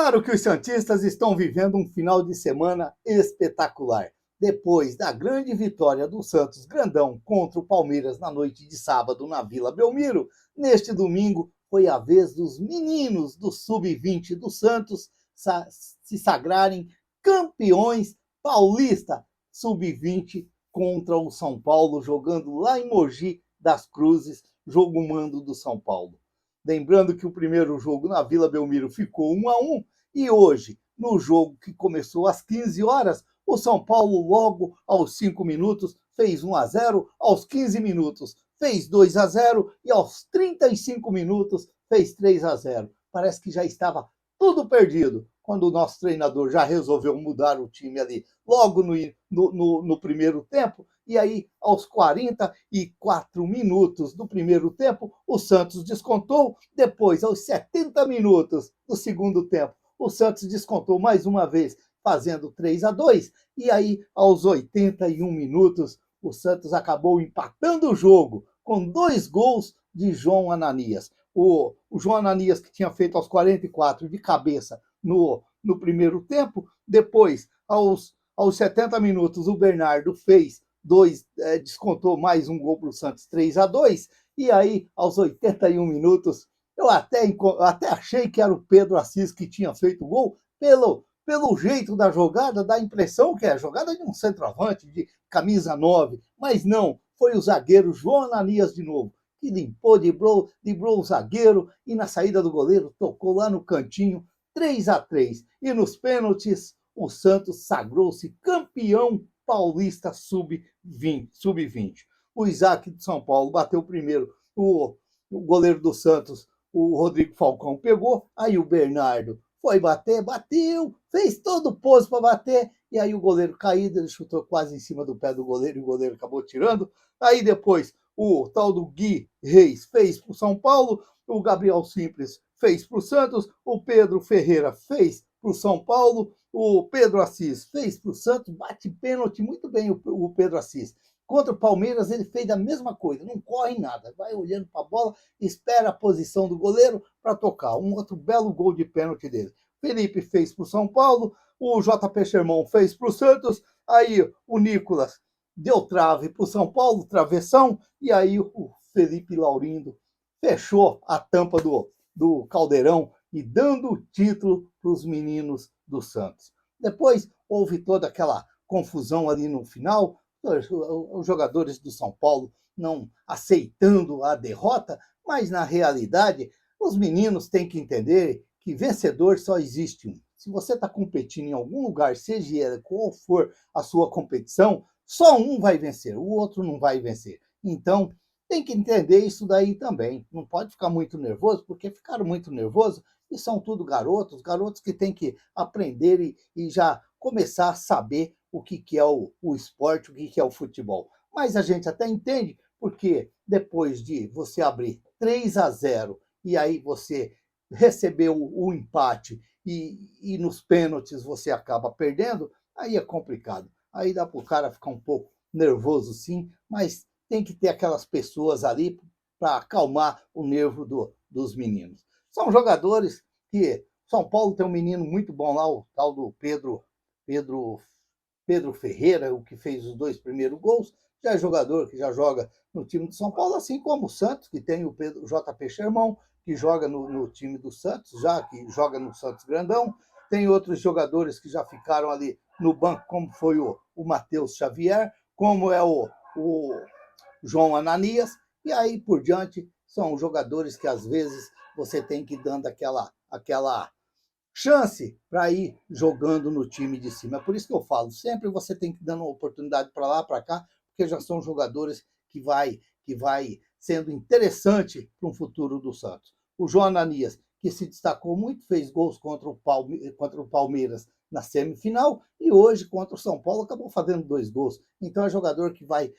Claro que os santistas estão vivendo um final de semana espetacular. Depois da grande vitória do Santos Grandão contra o Palmeiras na noite de sábado na Vila Belmiro, neste domingo foi a vez dos meninos do Sub-20 do Santos se sagrarem campeões paulista Sub-20 contra o São Paulo, jogando lá em Mogi das Cruzes, jogo mando do São Paulo. Lembrando que o primeiro jogo na Vila Belmiro ficou 1-1 e hoje, no jogo que começou às 15 horas, o São Paulo logo aos 5 minutos fez 1-0, aos 15 minutos fez 2-0 e aos 35 minutos fez 3-0. Parece que já estava tudo perdido quando o nosso treinador já resolveu mudar o time ali logo no primeiro tempo. E aí, aos 44 minutos do primeiro tempo, o Santos descontou. Depois, aos 70 minutos do segundo tempo, o Santos descontou mais uma vez, fazendo 3-2. E aí, aos 81 minutos, o Santos acabou empatando o jogo com 2 gols de João Ananias. O João Ananias, que tinha feito aos 44 de cabeça no primeiro tempo. Depois, aos 70 minutos, o Bernardo fez descontou mais um gol para o Santos, 3-2, e aí, aos 81 minutos, eu até achei que era o Pedro Assis que tinha feito o gol, pelo jeito da jogada, dá a impressão que é a jogada de um centroavante, de camisa 9, mas não, foi o zagueiro João Ananias de novo, que limpou, driblou o zagueiro, e na saída do goleiro, tocou lá no cantinho, 3-3, e nos pênaltis, o Santos sagrou-se campeão paulista sub-20. O Isaac de São Paulo bateu primeiro, o goleiro do Santos, o Rodrigo Falcão, pegou, aí o Bernardo foi bater, bateu, fez todo o pose para bater, e aí o goleiro caído, ele chutou quase em cima do pé do goleiro, e o goleiro acabou tirando. Aí depois o tal do Gui Reis fez para o São Paulo, o Gabriel Simples fez para o Santos, o Pedro Ferreira fez para o São Paulo, o Pedro Assis fez para o Santos, bate pênalti muito bem o Pedro Assis. Contra o Palmeiras ele fez a mesma coisa, não corre nada, vai olhando para a bola, espera a posição do goleiro para tocar. Um outro belo gol de pênalti dele. Felipe fez para o São Paulo, o JP Sherman fez para o Santos, aí o Nicolas deu trave para o São Paulo, travessão, e aí o Felipe Laurindo fechou a tampa do caldeirão e dando o título para os meninos do Santos. Depois houve toda aquela confusão ali no final, os jogadores do São Paulo não aceitando a derrota, mas na realidade os meninos têm que entender que vencedor só existe um. Se você está competindo em algum lugar, seja ele qual for a sua competição, só um vai vencer, o outro não vai vencer. Então, tem que entender isso daí também. Não pode ficar muito nervoso, porque ficaram muito nervosos e são tudo garotos que têm que aprender e já começar a saber o que é o esporte, o que é o futebol. Mas a gente até entende, porque depois de você abrir 3-0 e aí você recebeu o empate e nos pênaltis você acaba perdendo, aí é complicado. Aí dá para o cara ficar um pouco nervoso sim, mas tem que ter aquelas pessoas ali para acalmar o nervo dos meninos. São jogadores que... São Paulo tem um menino muito bom lá, o tal do Pedro Ferreira, o que fez os 2 primeiros gols, já é jogador que já joga no time do São Paulo, assim como o Santos, que tem o JP Sherman, que joga no time do Santos, já que joga no Santos Grandão. Tem outros jogadores que já ficaram ali no banco, como foi o Matheus Xavier, como é o João Ananias, e aí por diante são jogadores que às vezes você tem que ir dando aquela chance para ir jogando no time de cima. É por isso que eu falo, sempre você tem que ir dando uma oportunidade para lá, para cá, porque já são jogadores que vai sendo interessante para o futuro do Santos. O João Ananias, que se destacou muito, fez gols contra o Palmeiras na semifinal e hoje contra o São Paulo acabou fazendo 2 gols. Então é jogador que vai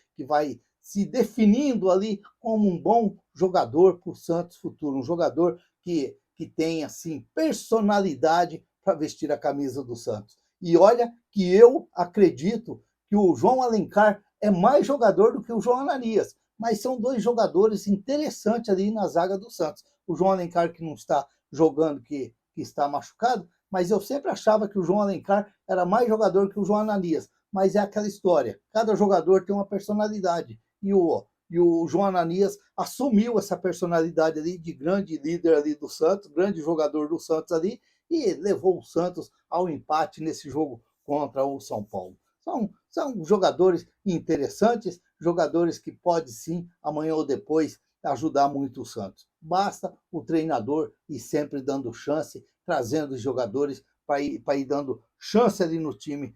se definindo ali como um bom jogador para o Santos futuro, um jogador que tem assim personalidade para vestir a camisa do Santos. E olha que eu acredito que o João Alencar é mais jogador do que o João Ananias, mas são 2 jogadores interessantes ali na zaga do Santos. O João Alencar que não está jogando, que que está machucado, mas eu sempre achava que o João Alencar era mais jogador que o João Ananias. Mas é aquela história, cada jogador tem uma personalidade, e o João Ananias assumiu essa personalidade ali de grande líder ali do Santos, grande jogador do Santos ali, e levou o Santos ao empate nesse jogo contra o São Paulo. São jogadores interessantes, jogadores que pode sim, amanhã ou depois, ajudar muito o Santos. Basta o treinador ir sempre dando chance, trazendo os jogadores para ir dando chance ali no time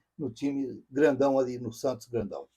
grandão ali, no Santos grandão.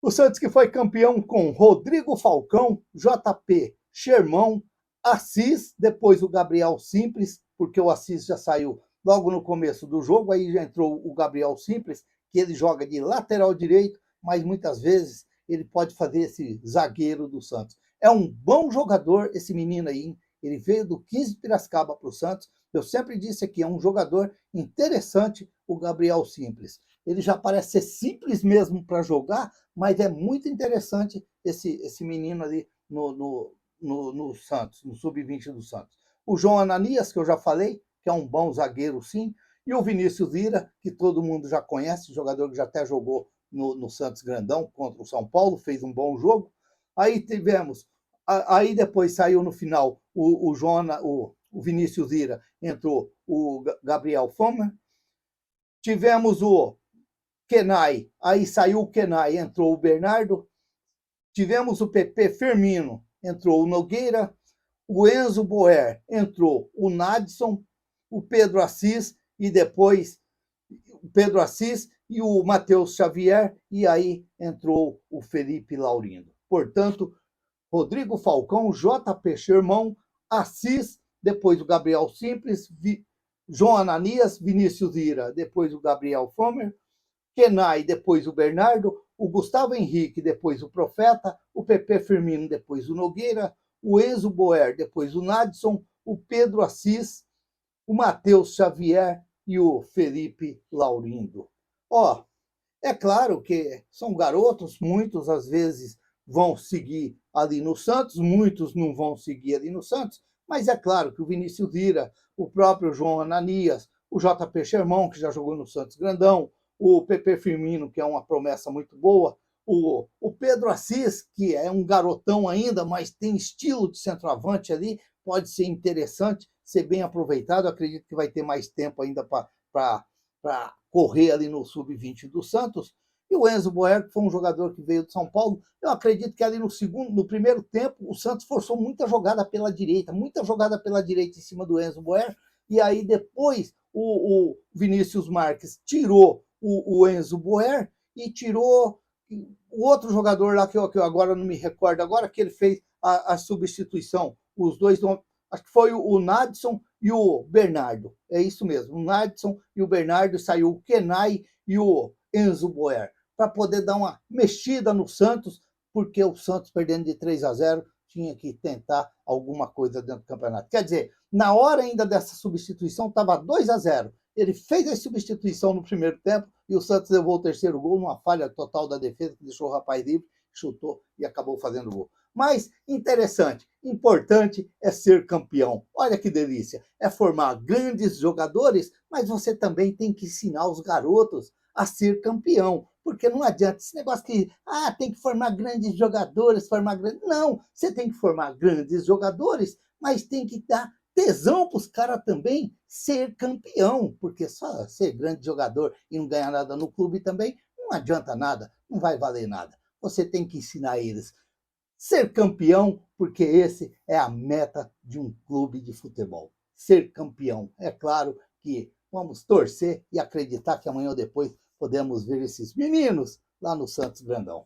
O Santos que foi campeão com Rodrigo Falcão, JP Sherman, Assis, depois o Gabriel Simples, porque o Assis já saiu logo no começo do jogo, aí já entrou o Gabriel Simples, que ele joga de lateral direito, mas muitas vezes ele pode fazer esse zagueiro do Santos. É um bom jogador esse menino aí, hein? Ele veio do 15 de Piracicaba para o Santos. Eu sempre disse aqui, é um jogador interessante, o Gabriel Simples. Ele já parece ser simples mesmo para jogar, mas é muito interessante esse menino ali no Santos, no sub-20 do Santos. O João Ananias, que eu já falei, que é um bom zagueiro sim, e o Vinícius Lira, que todo mundo já conhece, jogador que já até jogou no Santos Grandão contra o São Paulo, fez um bom jogo. Aí tivemos, aí depois saiu no final o Vinícius Lira, entrou o Gabriel Fomer. Tivemos o Kenai, aí saiu o Kenai, entrou o Bernardo. Tivemos o PP Firmino, entrou o Nogueira. O Enzo Boer, entrou o Nadson, o Pedro Assis e depois o Pedro Assis e o Matheus Xavier, e aí entrou o Felipe Laurindo. Portanto, Rodrigo Falcão, JP Sherman, Assis, depois o Gabriel Simples, João Ananias, Vinícius Lira, depois o Gabriel Fomer, Kenai, depois o Bernardo, o Gustavo Henrique, depois o Profeta, o PP Firmino, depois o Nogueira, o Enzo Boer, depois o Nadson, o Pedro Assis, o Matheus Xavier e o Felipe Laurindo. Ó, é claro que são garotos, muitos às vezes vão seguir ali no Santos, muitos não vão seguir ali no Santos, mas é claro que o Vinícius Lira, o próprio João Ananias, o JP Sherman, que já jogou no Santos Grandão, o PP Firmino, que é uma promessa muito boa, o Pedro Assis, que é um garotão ainda, mas tem estilo de centroavante ali, pode ser interessante, ser bem aproveitado. Acredito que vai ter mais tempo ainda para correr ali no sub-20 do Santos. E o Enzo Boer, que foi um jogador que veio de São Paulo, eu acredito que ali no primeiro tempo, o Santos forçou muita jogada pela direita em cima do Enzo Boer, e aí depois o Vinícius Marques tirou o Enzo Boer e tirou o outro jogador lá que eu agora não me recordo agora, que ele fez a substituição. Os dois, acho que foi o Nadson e o Bernardo. É isso mesmo, o Nadson e o Bernardo, saiu o Kenai e o Enzo Boer, para poder dar uma mexida no Santos, porque o Santos perdendo de 3-0 tinha que tentar alguma coisa dentro do campeonato. Quer dizer, na hora ainda dessa substituição estava 2-0. Ele fez a substituição no primeiro tempo e o Santos levou o terceiro gol numa falha total da defesa, que deixou o rapaz livre, chutou e acabou fazendo gol. Mas interessante, importante é ser campeão. Olha que delícia, é formar grandes jogadores, mas você também tem que ensinar os garotos a ser campeão, porque não adianta esse negócio que tem que formar grandes jogadores, Não, você tem que formar grandes jogadores, mas tem que dar tesão para os caras também ser campeão, porque só ser grande jogador e não ganhar nada no clube também não adianta nada, não vai valer nada. Você tem que ensinar eles ser campeão, porque esse é a meta de um clube de futebol. Ser campeão. É claro que vamos torcer e acreditar que amanhã ou depois podemos ver esses meninos lá no Santos Grandão.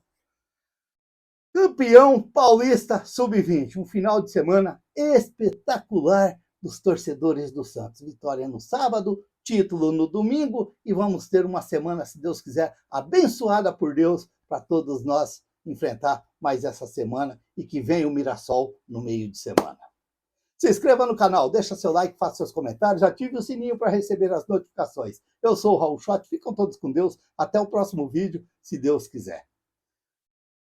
Campeão paulista sub-20, um final de semana espetacular dos torcedores do Santos. Vitória no sábado, título no domingo e vamos ter uma semana, se Deus quiser, abençoada por Deus para todos nós enfrentar mais essa semana e que venha o Mirassol no meio de semana. Se inscreva no canal, deixa seu like, faça seus comentários, ative o sininho para receber as notificações. Eu sou o Raul Schott, ficam todos com Deus, até o próximo vídeo, se Deus quiser.